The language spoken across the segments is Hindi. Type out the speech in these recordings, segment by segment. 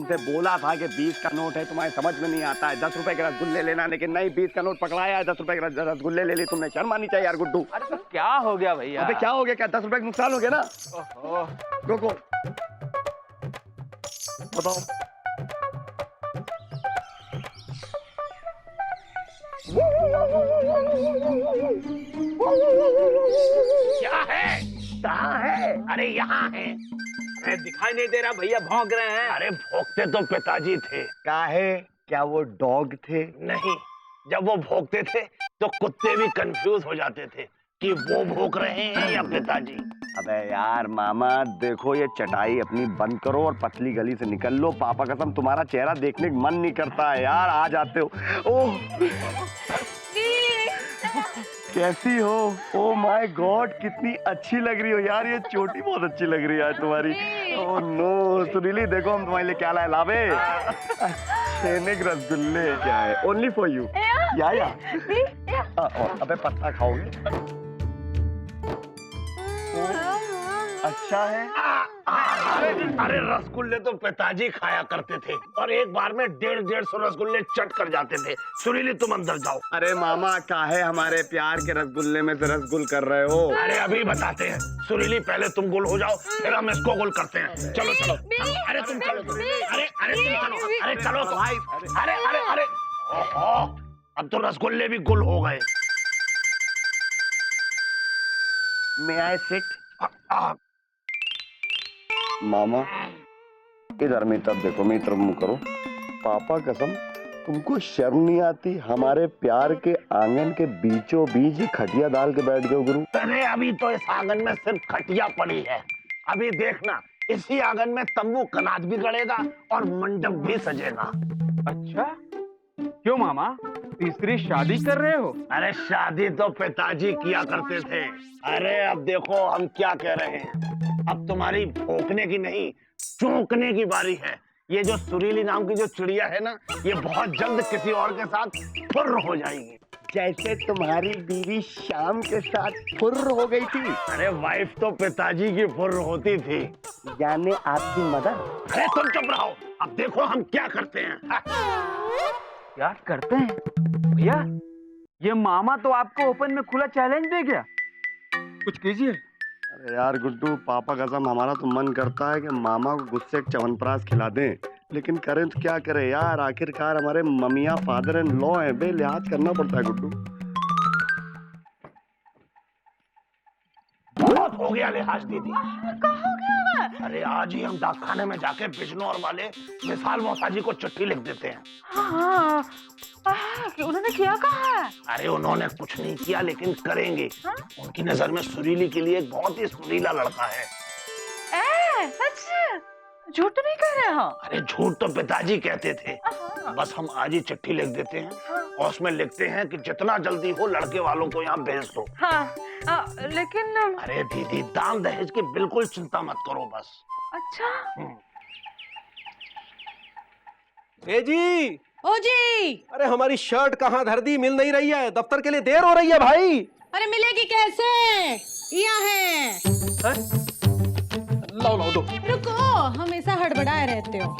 तुमसे बोला था कि 20 का नोट है, तुम्हारे समझ में नहीं आता है। 10 रुपए के रसगुल्ले लेना, लेकिन नहीं, 20 का नोट पकड़ाया है, 10 रुपए के रसगुल्ले ले ली तुमने। शर्म आनी चाहिए यार गुड्डू। अरे तो क्या हो गया भैया? अबे क्या हो गया? क्या 10 रुपए का नुकसान हो गया ना? ओहो। रुको, बताओ। क्या है? कहाँ है? अरे यहाँ है। अरे दिखाई नहीं दे रहा भैया, भौंक रहे हैं। अरे भौंकते तो पिताजी थे। काहे? क्या वो डॉग थे? नहीं, जब वो भौंकते थे तो कुत्ते भी कंफ्यूज हो जाते थे कि वो भौंक रहे हैं या पिताजी। अबे यार मामा, देखो ये चटाई अपनी बंद करो और पतली गली से निकल लो। पापा कसम तुम्हारा चेहरा देखने का मन नहीं करता है यार। आ जाते हो। ओह कैसी हो? ओह माय गॉड, कितनी अच्छी लग रही हो यार। ये चोटी बहुत अच्छी लग रही है आज तुम्हारी। ओह नो सुनीली, देखो हम तुम्हारे लिए क्या लाए। लावे छेने के रसगुल्ले। क्या है? Only for you. या अबे पत्ता खाओगे? अच्छा है। अरे रसगुल्ले तो पिताजी खाया करते थे और एक बार में 150 रसगुल्ले चट कर जाते थे। सुनीली तुम अंदर जाओ। अरे मामा, काहे हमारे प्यार के रसगुल्ले में से रसगुल कर रहे हो? अरे अभी बताते हैं। सुनीली पहले तुम गुल हो जाओ, फिर हम इसको गुल करते हैं। चलो चलो। अरे तुम चलो। अरे तुम चलो। अरे चलो भाई। अरे ओहो, अब तो रसगुल्ले भी गुल हो गए। मैं आए सिट। मामा इधर मेरी तरफ देखो, मेरी तरफ मुंह करो। पापा कसम, तुमको शर्म नहीं आती? हमारे प्यार के आंगन के बीचों बीच खटिया डाल के बैठ गए गुरु। अरे अभी तो इस आंगन में सिर्फ खटिया पड़ी है। अभी देखना, इसी आंगन में तंबू कनाज भी गड़ेगा और मंडप भी सजेगा। अच्छा, क्यों मामा, तीसरी शादी कर रहे हो? अरे शादी तो पिताजी किया करते थे। अरे अब देखो हम क्या कह रहे हैं। अब तुम्हारी भौंकने की नहीं, चौंकने की बारी है। ये जो सुरीली नाम की जो चिड़िया है ना, ये बहुत जल्द किसी और के साथ फुर्र हो जाएगी। जैसे तुम्हारी बीवी शाम के साथ फुर्र हो गई थी। अरे वाइफ तो पिताजी की फुर्र होती थी, यानी आपकी मदर। अरे तुम चुप रहो। अब देखो हम क्या करते हैं। क्या करते हैं भैया? ये मामा तो आपको ओपन में खुला चैलेंज दे गया, कुछ कीजिए। अरे यार गुड्डू, पापा कसम हमारा तो मन करता है कि मामा को गुस्से के च्यवनप्राश खिला दें, लेकिन करें तो क्या करें यार। आखिरकार हमारे ममिया फादर एंड लॉ है, बे लिहाज करना पड़ता है गुड्डू। बहुत हो गया लिहाज दीदी। अरे आज ही हम डाकखाने में जाके बिजनौर वाले विशाल मौसा जी को चिट्ठी लिख देते हैं। हाँ, उन्होंने किया कहा है? अरे उन्होंने कुछ नहीं किया, लेकिन करेंगे। उनकी नजर में सुरीली के लिए एक बहुत ही सुरीला लड़का है। सच? झूठ तो नहीं कह रहे हो? अरे झूठ तो पिताजी कहते थे। बस हम आज ही चिट्ठी लिख देते हैं और उसमें लिखते हैं कि जितना जल्दी हो लड़के वालों को यहाँ भेज दो। हाँ, लेकिन अरे दीदी, दान दहेज की बिल्कुल चिंता मत करो बस। अच्छा। ए जी। ओ जी। अरे हमारी शर्ट कहाँ धर दी? मिल नहीं रही है, दफ्तर के लिए देर हो रही है भाई। अरे मिलेगी कैसे? यहाँ है। लाओ दो। रुको, हमेशा हड़बड़ाए रहते हो।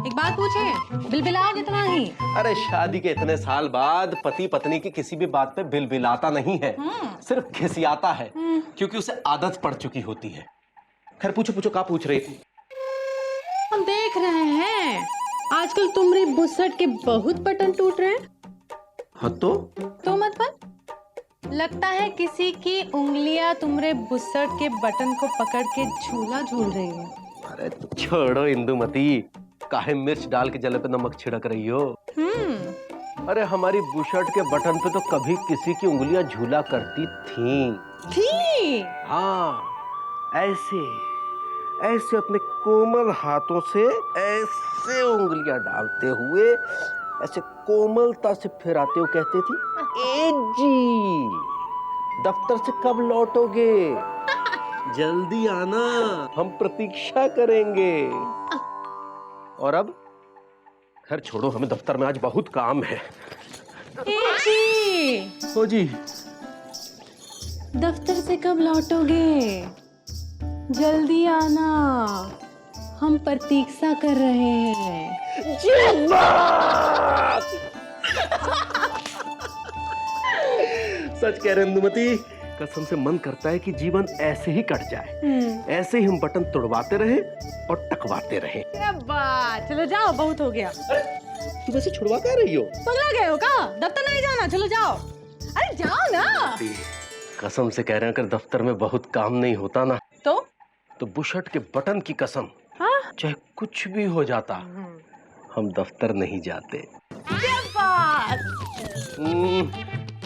एक बात पूछे, बिलबिलाओ कितना ही? अरे शादी के इतने साल बाद पति पत्नी की किसी भी बात पे बिलबिलाता नहीं है, सिर्फ घिसियाता है, क्योंकि उसे आदत पड़ चुकी होती है। खैर पूछो क्या पूछ रही थी? हम देख रहे हैं आजकल तुम्हारी बुसट के बहुत बटन टूट रहे हैं। हाँ तो मतलब लगता है किसी की उंगलियां तुम्हारे बुसट के बटन को पकड़ के झूला झूल रही है। अरे छोड़ो इंदुमती, काहे मिर्च डाल के जले पे नमक छिड़क रही हो? अरे हमारी बुशर्ट के बटन पे तो कभी किसी की उंगलियां झूला करती थी। हाँ, ऐसे अपने कोमल हाथों से ऐसे उंगलियां डालते हुए ऐसे कोमलता से फिराते हुए कहती थी, ए जी दफ्तर से कब लौटोगे? जल्दी आना, हम प्रतीक्षा करेंगे। और अब खैर छोड़ो, हमें दफ्तर में आज बहुत काम है। जी। हो जी। दफ्तर से कब लौटोगे? जल्दी आना, हम प्रतीक्षा कर रहे हैं। सच कह रहे इंदुमती, कसम से मन करता है कि जीवन ऐसे ही कट जाए, ऐसे ही हम बटन तोड़वाते रहे और टकवाते रहे। वाह, चलो जाओ, बहुत हो गया। तू वैसे छुड़वा क्या रही हो? पगला गए हो का? दफ्तर नहीं जाना, चलो जाओ। अरे जाओ ना। कसम से कह रहे हैं, अगर दफ्तर में बहुत काम नहीं होता ना तो बुशर्ट के बटन की कसम, हाँ? चाहे कुछ भी हो जाता, हम दफ्तर नहीं जाते।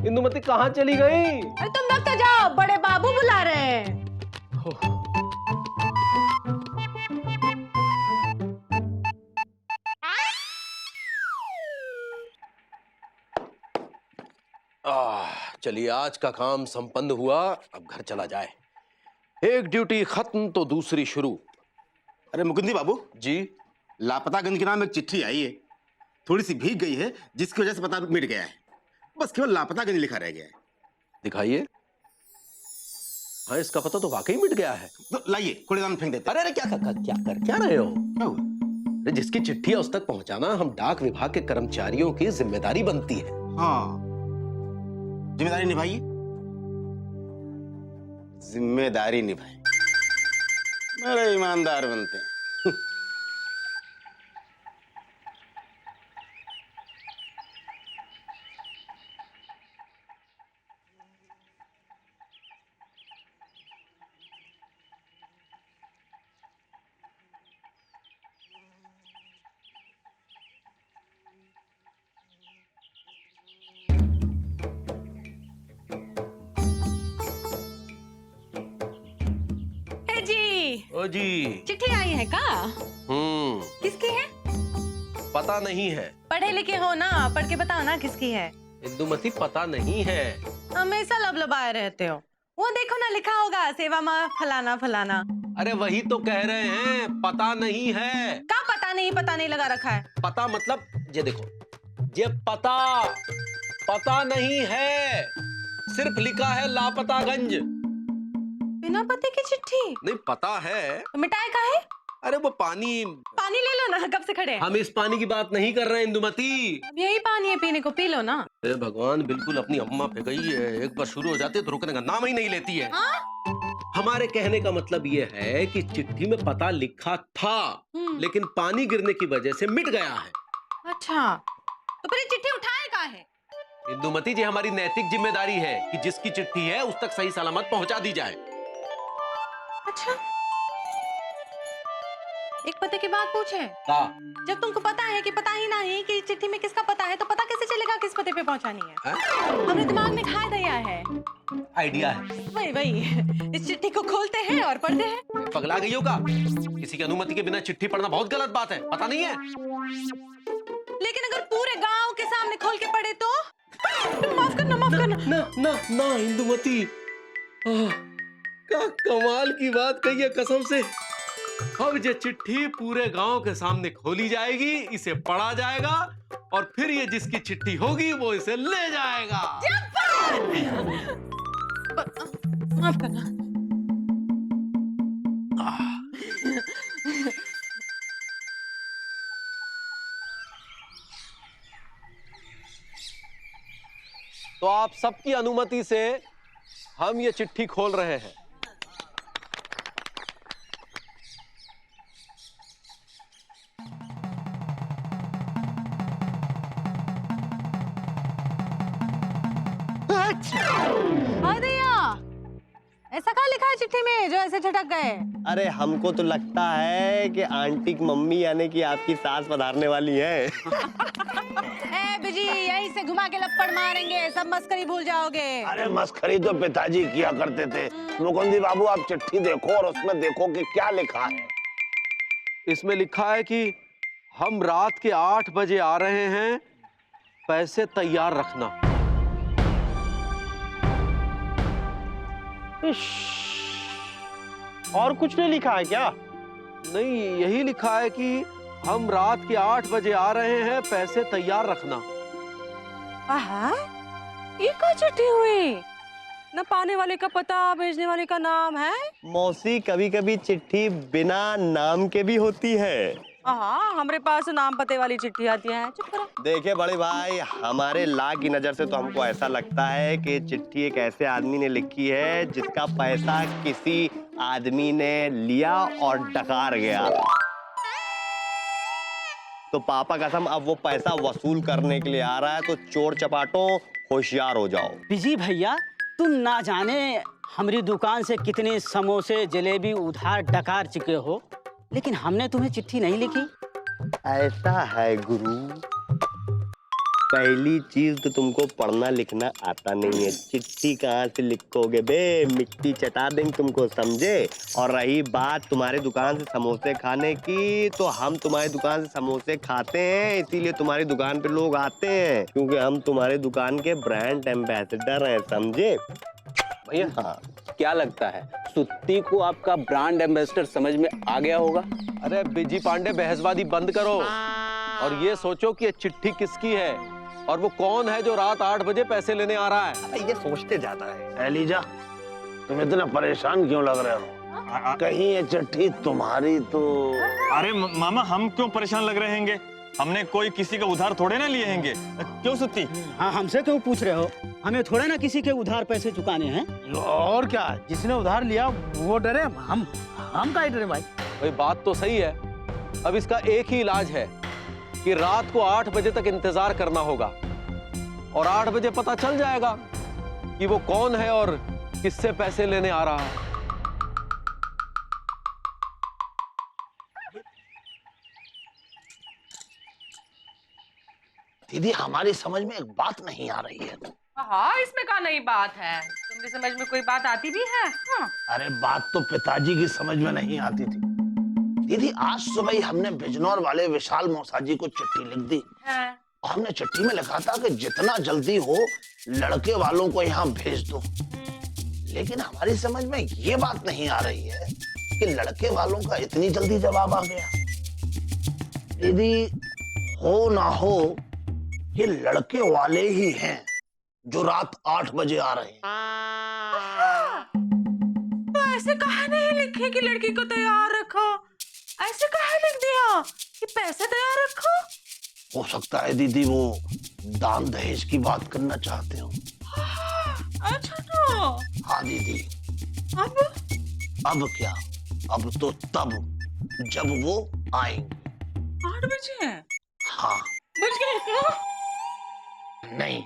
इंदुमती कहाँ चली गई? अरे तुम दफ्तर जाओ, बड़े बाबू बुला रहे हैं। चलिए, आज का काम संपन्न हुआ, अब घर चला जाए। एक ड्यूटी खत्म तो दूसरी शुरू। अरे मुकुंदी बाबू जी? लापतागंज के नाम एक चिट्ठी आई है, थोड़ी सी भीग गई है, जिसकी वजह से पता मिट गया है। बस केवल लापतागंज लिखा रह गया है। दिखाइए। हाँ, इसका पता तो वाकई मिट गया है। तो लाइए, कूड़ेदान में फेंक देते हैं। अरे अरे, क्या रहे हो? क्या हुआ? अरे जिसकी चिट्ठी है उस तक पहुंचाना हम डाक विभाग के कर्मचारियों की जिम्मेदारी बनती है। हाँ, जिम्मेदारी निभाइए। जिम्मेदारी निभाए, बड़े ईमानदार बनते हैं। ओ जी, चिट्ठी आई है का? किसकी है? पता नहीं है। पढ़े लिखे हो ना, पढ़ के बताओ ना किसकी है। इंदुमती पता नहीं है। हमेशा लबलबाए रहते हो। वो देखो ना, लिखा होगा सेवा में फलाना फलाना। अरे वही तो कह रहे हैं, पता नहीं है। का पता नहीं लगा रखा है। पता मतलब ये देखो, ये पता नहीं है, सिर्फ लिखा है लापतागंज। बिना पते की चिट्ठी? नहीं, पता है। तो मिटाए का है? अरे वो पानी ले लो ना, कब से खड़े हैं? हम इस पानी की बात नहीं कर रहे हैं इंदुमती। अब यही पानी है पीने को, पी लो ना। अरे भगवान, बिल्कुल अपनी अम्मा पे गई है। एक बार शुरू हो जाती है तो रुकने का नाम ही नहीं लेती है। हमारे कहने का मतलब ये है कि चिट्ठी में पता लिखा था, लेकिन पानी गिरने की वजह से मिट गया है। अच्छा, तो फिर चिट्ठी उठाए का है? इंदुमती जी, हमारी नैतिक जिम्मेदारी है कि जिसकी चिट्ठी है उस तक सही सलामत पहुंचा दी जाए। अच्छा, एक पते की बात पूछे? जब तुमको पता है कि पता ही नहीं कि चिट्ठी में किसका पता है, तो पता कैसे चलेगा किस पते पे पहुंचानी है? हमने दिमाग में खा दिया है। आइडिया है। वही इस चिट्ठी को खोलते हैं और पढ़ते हैं। पगला गई होगा? किसी की अनुमति के बिना चिट्ठी पढ़ना बहुत गलत बात है, पता नहीं है? लेकिन अगर पूरे गांव के सामने खोल के पढ़े तो? माफ करना। ना इंदुमती, क्या कमाल की बात कही है, कसम से। अब ये चिट्ठी पूरे गांव के सामने खोली जाएगी, इसे पढ़ा जाएगा और फिर ये जिसकी चिट्ठी होगी वो इसे ले जाएगा। माफ करना। तो आप सबकी अनुमति से हम ये चिट्ठी खोल रहे हैं। ऐसा क्या लिखा है चिट्ठी में जो ऐसे झटक गए? अरे हमको तो लगता है कि आंटी की मम्मी यानी कि आपकी सास पधारने वाली है। बिजी, यहीं से घुमा के लपड़ मारेंगे, सब मस्करी भूल जाओगे। अरे मस्करी तो पिताजी किया करते थे। मुकुंदी बाबू, आप चिट्ठी देखो और उसमें देखो कि क्या लिखा है। इसमें लिखा है कि हम रात के 8 बजे आ रहे हैं, पैसे तैयार रखना। और कुछ नहीं लिखा है क्या? नहीं, यही लिखा है कि हम रात के 8 बजे आ रहे हैं, पैसे तैयार रखना। ये क्या चिट्ठी हुई? न पाने वाले का पता, भेजने वाले का नाम है। मौसी, कभी कभी चिट्ठी बिना नाम के भी होती है। हाँ, हमारे पास नाम पते वाली चिट्ठी आती है। चुप करो। देखिए बड़े भाई, हमारे ला की नजर से तो हमको ऐसा लगता है कि चिट्ठी एक ऐसे आदमी ने लिखी है जिसका पैसा किसी आदमी ने लिया और डकार गया। तो पापा कसम, अब वो पैसा वसूल करने के लिए आ रहा है, तो चोर चपाटों होशियार हो जाओ। बिजी भैया, तुम ना जाने हमारी दुकान से कितने समोसे जलेबी उधार डकार चुके हो, लेकिन हमने तुम्हें चिट्ठी नहीं लिखी। ऐसा है गुरु, पहली चीज तो तुमको पढ़ना लिखना आता नहीं है। चिट्ठी कहाँ से लिखोगे बे, मिट्टी चटा देंगे तुमको, समझे। और रही बात तुम्हारे दुकान से समोसे खाने की, तो हम तुम्हारी दुकान से समोसे खाते हैं, इसीलिए तुम्हारी दुकान पे लोग आते हैं, क्योंकि हम तुम्हारे दुकान के ब्रांड एम्बेसडर हैं, समझे। भैया हाँ, क्या लगता है सुत्ती को आपका ब्रांड एम्बेसडर समझ में आ गया होगा? अरे बिजी पांडे, बहसबाजी बंद करो और ये सोचो कि ये चिट्ठी किसकी है और वो कौन है जो रात 8 बजे पैसे लेने आ रहा है। ये सोचते जाता है। एलिजा, तुम इतना परेशान क्यों लग रहे हो? कहीं ये चिट्ठी तुम्हारी तो? अरे मामा, हम क्यों परेशान लग रहे हैंगे? हमने कोई किसी का उधार थोड़े ना लिए हैंगे। क्यों सुत्ती? हाँ, हमसे क्यों पूछ रहे हो? हमें थोड़ा ना किसी के उधार पैसे चुकाने हैं। और क्या, जिसने उधार लिया वो डरे, हम काहे डरे भाई। भाई बात तो सही है। अब इसका एक ही इलाज है कि रात को 8 बजे तक इंतजार करना होगा और 8 बजे पता चल जाएगा कि वो कौन है और किससे पैसे लेने आ रहा है। दीदी, हमारी समझ में एक बात नहीं आ रही है। हाँ, इसमें का नई बात है? तुम्हारी समझ में कोई बात आती भी है? हाँ। अरे बात तो पिताजी की समझ में नहीं आती थी। दीदी, आज सुबह ही हमने बिजनौर वाले विशाल मौसा जी को चिट्ठी लिख दी। और हमने चिट्ठी में लिखा था कि जितना जल्दी हो लड़के वालों को यहाँ भेज दो। लेकिन हमारी समझ में ये बात नहीं आ रही है कि लड़के वालों का इतनी जल्दी जवाब आ गया। दीदी, हो ना हो ये लड़के वाले ही हैं जो रात 8 बजे आ रहे हैं। तो ऐसे कहा नहीं लिखे कि लड़की को तैयार रखो? ऐसे कहा लिख दिया कि पैसे तैयार रखो? हो सकता है दीदी वो दान दहेज की बात करना चाहते हो। अच्छा, तो हाँ दीदी। अब क्या? अब तो तब जब वो आएंगे। 8 बजे? हाँ। बज गए क्या? नहीं।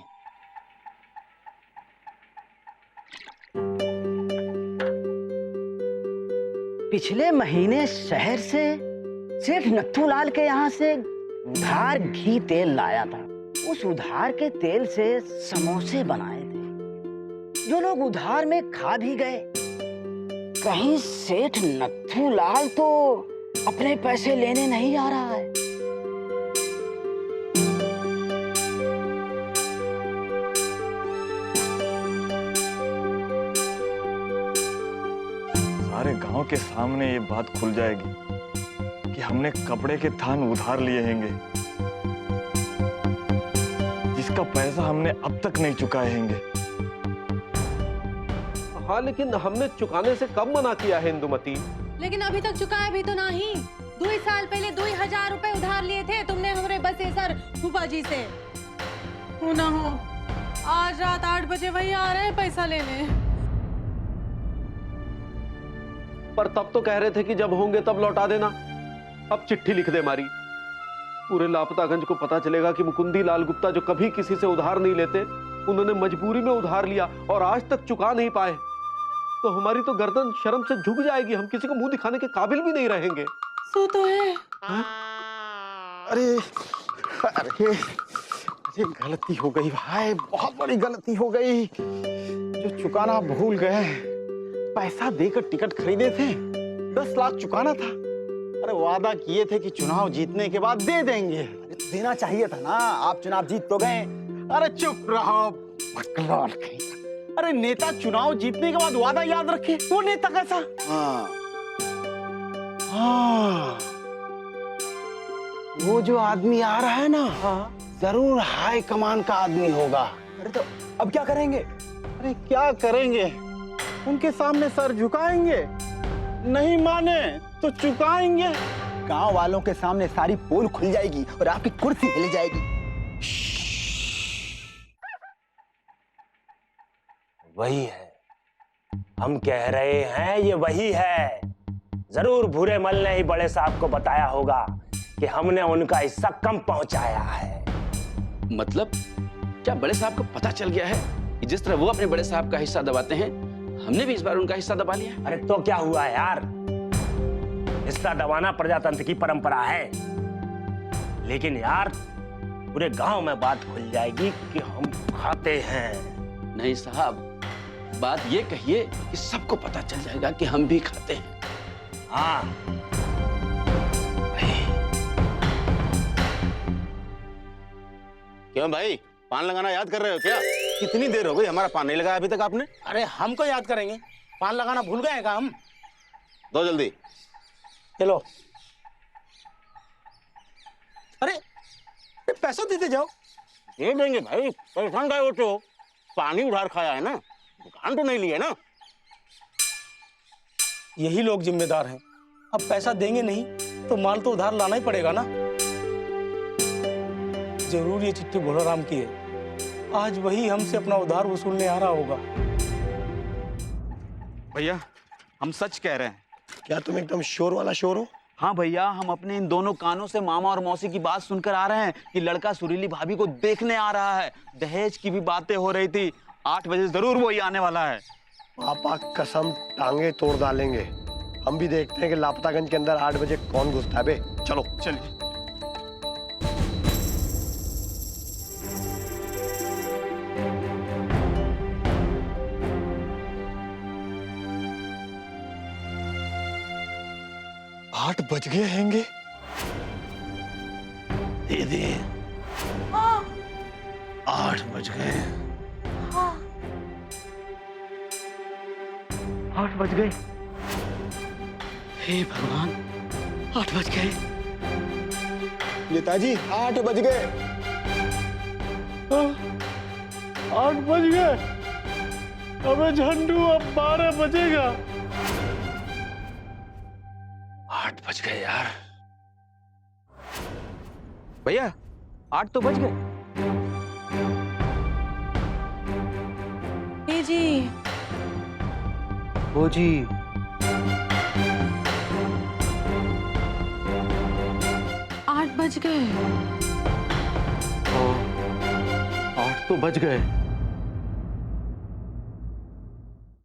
पिछले महीने शहर से सेठ नथुलाल के यहाँ से उधार घी तेल लाया था। उस उधार के तेल से समोसे बनाए थे, जो लोग उधार में खा भी गए। कहीं सेठ नथुलाल तो अपने पैसे लेने नहीं आ रहा है। सारे गांव के सामने ये बात खुल जाएगी कि हमने कपड़े के थान उधार लिए हैंगे, जिसका पैसा हमने अब तक नहीं चुकाए हैंगे। हाँ, लेकिन हमने चुकाने से कब मना किया है इंदुमती? लेकिन अभी तक चुकाया भी तो नहीं। 2 साल पहले 2000 रुपए उधार लिए थे तुमने हमारे बसेसर फूफा जी से। हो ना हो आज रात 8 बजे वही आ रहे हैं पैसा लेने। पर तब तो कह रहे थे कि जब होंगे तब लौटा देना। अब चिट्ठी लिख दे मारी। पूरे लापतागंज को पता चलेगा कि मुकुंदी लाल गुप्ता, जो कभी किसी से उधार नहीं लेते, उन्होंने मजबूरी में उधार लिया और आज तक चुका नहीं पाए। तो हमारी तो गर्दन शर्म से झुक जाएगी। हम किसी को मुंह दिखाने के काबिल भी नहीं रहेंगे। सो तो है। अरे अरे अरे गलती हो गई भाई, बहुत बड़ी गलती हो गई। जो चुकाना भूल गए। पैसा देकर टिकट खरीदे थे, 10 लाख चुकाना था। अरे वादा किए थे कि चुनाव जीतने के बाद दे देंगे। देना चाहिए था ना, आप चुनाव जीत तो गए। अरे चुप रहो बकलोल कहीं। अरे नेता चुनाव जीतने के बाद वादा याद रखे, वो नेता कैसा? हाँ हाँ, वो जो आदमी आ रहा है ना, जरूर हाई कमान का आदमी होगा। अरे तो अब क्या करेंगे? अरे क्या करेंगे? उनके सामने सर झुकाएंगे, नहीं माने तो चुकाएंगे। गांव वालों के सामने सारी पोल खुल जाएगी और आपकी कुर्सी हिल जाएगी। वही है, हम कह रहे हैं ये वही है। जरूर भूरे मल ने ही बड़े साहब को बताया होगा कि हमने उनका हिस्सा कम पहुंचाया है। मतलब क्या बड़े साहब को पता चल गया है कि जिस तरह वो अपने बड़े साहब का हिस्सा दबाते हैं, हमने भी इस बार उनका हिस्सा दबा लिया? अरे तो क्या हुआ यार, हिस्सा दबाना प्रजातंत्र की परंपरा है। लेकिन यार पूरे गांव में बात खुल जाएगी कि हम खाते हैं। नहीं साहब, बात ये कहिए कि सबको पता चल जाएगा कि हम भी खाते हैं। हाँ, क्यों भाई, पान लगाना याद कर रहे हो क्या? कितनी देर हो गई, हमारा पान नहीं लगाया अभी तक आपने? अरे हमको याद करेंगे, पान लगाना भूल गए क्या हम? दो जल्दी। चलो। अरे पैसा देते जाओ। दे देंगे भाई, परेशान काय होते हो? पानी उधार खाया है ना, दुकान तो नहीं ली है ना। यही लोग जिम्मेदार हैं। अब पैसा देंगे नहीं तो माल तो उधार लाना ही पड़ेगा ना। जरूर ये चिट्ठी भोलाराम की है। आज वही हमसे अपना उधार वसूलने आ रहा होगा। भैया हम सच कह रहे हैं। क्या तुम एकदम श्योर वाला श्योर हो? हाँ भैया, हम अपने इन दोनों कानों से मामा और मौसी की बात सुनकर आ रहे हैं कि लड़का सुरीली भाभी को देखने आ रहा है। दहेज की भी बातें हो रही थी। 8 बजे जरूर वो ही आने वाला है। पापा कसम टांगे तोड़ डालेंगे। हम भी देखते हैं कि लापतागंज के अंदर 8 बजे कौन घुसता है बे। चलो चलिए। आठ बज गए हैंगे। दीदी 8 बज गए। 8 बज गए। हे भगवान, 8 बज गए। नेताजी 8 बज गए। 8 बज गए। अबे झंडू, अब 12 बजेगा। 8 बज गए यार। भैया 8 तो बज गए। जी ओ जी, 8 बज गए। 8 तो बज गए।